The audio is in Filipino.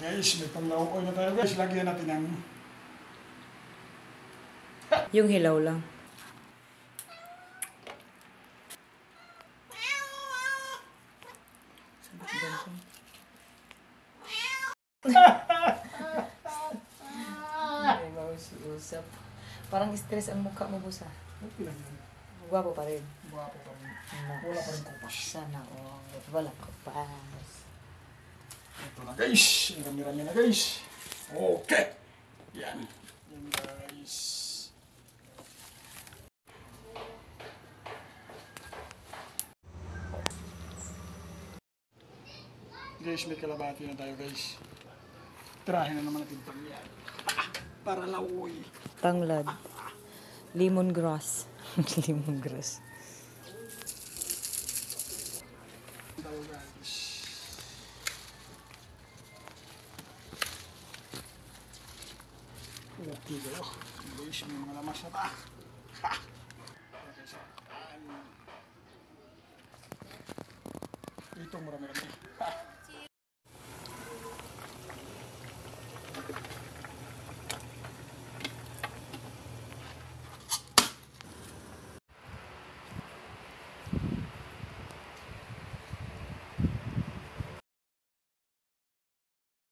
Guys, may panglaukoy na tayo guys. Lagyan natin ng... Yung hilaw lang. Usap. Parang stress ang mukha mo, Busa. Okay lang yan. Gwapo pa rin. Guwapo pa rin. Wala pa rin kupas. Sana all. Wala kupas. Ito na guys. Rami-rami na guys. Okay. Yan. Yan guys. Guys, may kalabati na tayo guys. Tirahin na naman natin pang yan. Para lauoy. Tanglad. Lemongrass. Lemongrass. Tayo guys. Okay kayo. Guys, may mga lamas na pa. Ha! Okay, so, ito marami-rami.